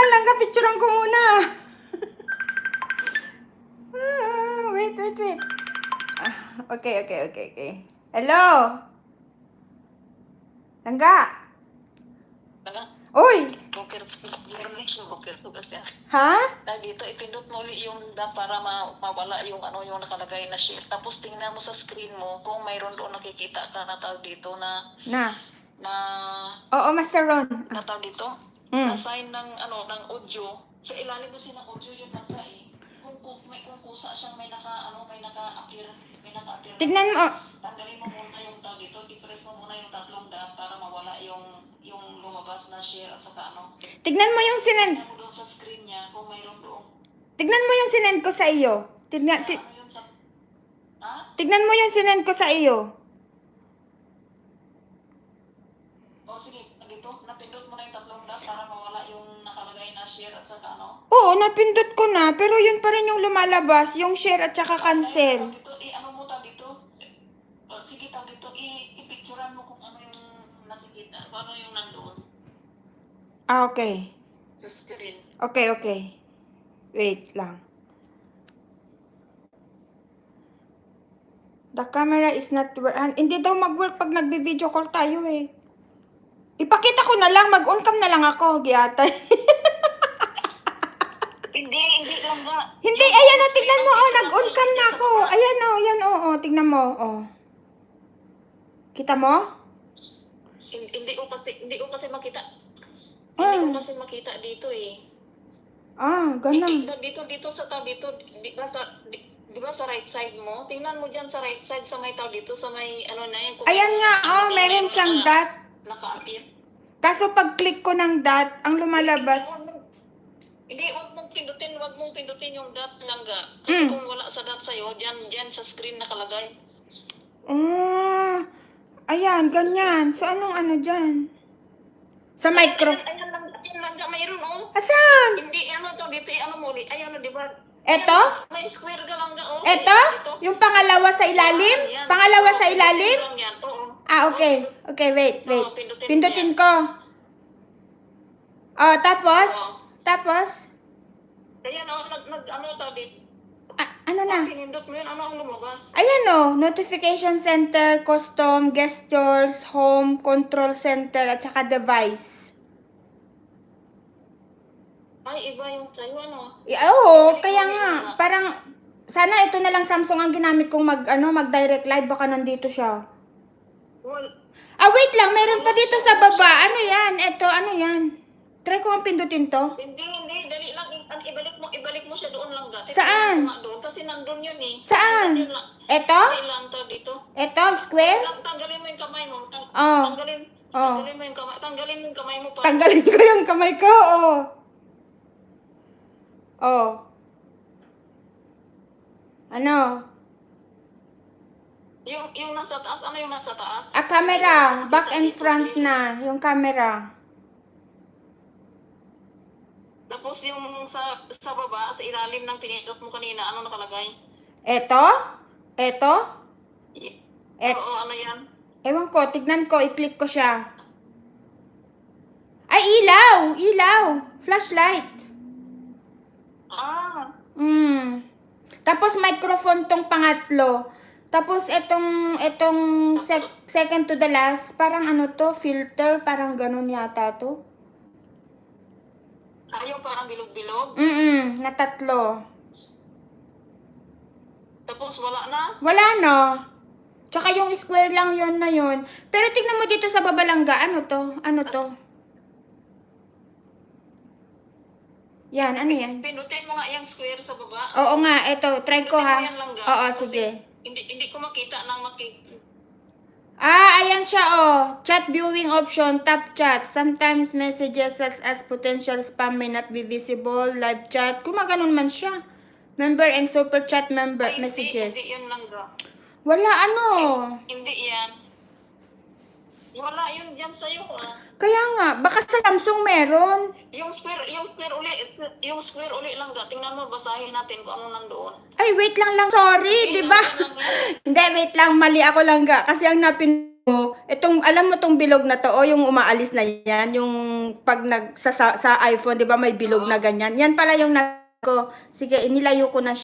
lang, picturean ko muna. Wait. Okay. Hello? Langga? Uy! Bukir to kasi. Ha? Dito ipindot mo ulit yung para mawala yung yung nakalagay na share. Tapos tingnan mo sa screen mo kung mayroon doon nakikita ka na tawag dito na Oo, Master Ron. na tawag dito. Mm. Sa sign ng ng audio. Sa ilalim kasi ng audio yung bangka eh. Kung kusa siyang may naka-appear. Tignan mo. Tanggalin mo muna yung tawag dito. I-press mo muna yung tatlong dot para mawala yung lumabas na share at saka Tignan mo yung sinend. tingnan mo doon sa screen niya kung mayroon doon. Tignan mo yung sinend ko sa iyo. Yun sa... Ha? Tignan mo yung sinend ko sa iyo. O sige, dito, napindot mo na yung tatlong dot para mawala yung nakalagay na share at saka Oo, napindot ko na. Pero yun pa rin yung lumalabas. Yung share at saka cancel. Dito, ano mo tawag dito? O sige, tawag dito, i-picturean mo kung ano yung nakikita, ano yung nandoon Ah, okay. sa screen. Okay. Wait lang. The camera is not hindi daw mag-work pag nagbi-video call tayo eh. Ipakita ko na lang, mag-on cam na lang ako, giyatay. Hindi lang nga. Hindi, ayan o, tignan mo, nag-on cam na ako. Ayan o, tignan mo, Kita mo? Hindi ko kasi makita. Ah. Hindi ko kasi makita dito eh. Ganun. Dito sa tab dito, di ba sa right side mo? Tingnan mo diyan sa right side sa may tab dito sa may na yan. Ayan nga, meron siyang dot. Naka-appear. Kaso pag click ko ng dot, ang lumalabas. Hindi, wag mong pindutin yung dot lang ga. Kasi kung wala sa dot sa'yo, diyan sa screen nakalagay. Ayan, ganyan. So, anong dyan? Sa micro. Ayan lang ga, mayroon Asan? Hindi, dito, mo ulit. Ayan di ba? Eto? May square ka lang ga, Eto? Yung pangalawa sa ilalim? Pangalawa sa ilalim? Okay. Okay, wait. Pindutin ko. Tapos? Ayan dito. Ano na? Pinindot mo yun, ano ang lumabas? Ayan notification center, custom, gestures, home, control center, at saka device. Ay, iba yung sa'yo, Oo, kaya nga. Parang, sana ito na lang Samsung ang ginamit kong mag-direct live. Baka nandito siya. Well, Wait lang. Meron pa dito sa baba. Ano yan? Ano yan? Try ko ang pindutin to. Hindi. Dali lang. Ibalik mo siya doon lang. Saan? Doon, kasi nandun yun eh. Saan? Ito? Dali lang to dito. Ito? Square? Tanggalin mo yung kamay mo. Tanggalin Tanggalin mo yung kamay. Tanggalin mo yung kamay mo pa. Tanggalin ko yung kamay ko. Ano? Yung nasa taas. Ano yung nasa taas? Camera. Back and front na. Yung camera. Tapos yung sa baba, sa ilalim ng pinindot mo kanina, ano nakalagay? Ito? Oo, ano yan? Ewan ko, tignan ko, i-click ko siya. Ay, ilaw! Flashlight. Tapos microphone tong pangatlo. Tapos itong second to the last, parang filter, parang ganun yata to. Yung parang bilog-bilog? Na tatlo. Tapos wala na? Wala na. Tsaka yung square lang yon na yon. Pero tignan mo dito sa babalangga, ano to? Yan, ano yan? Pindutin mo nga yung square sa baba. Oo nga, eto, try ko ha. Pindutin mo yan lang, Oo, sige. Hindi ko makita ng Ayan siya Chat viewing option, tap chat. Sometimes messages such as potential spam may not be visible. Live chat, kung maganon man siya. Member and super chat member messages. Hindi yun lang ga. Wala Hindi yan. Wala yun dyan sa'yo ah. Kaya nga, baka sa Samsung meron. Yung square uli lang ga. Tingnan mo, basahin natin kung ano nandoon. Ay, wait lang. Sorry, di ba? Yan lang yan. Hindi, wait lang. Mali ako lang ga. Kasi ang napin ko, alam mo tong bilog na to, o yung umaalis na yan, yung pag sa iPhone, di ba may bilog na ganyan. Yan pala yung ko. Sige, inilayo ko na siya.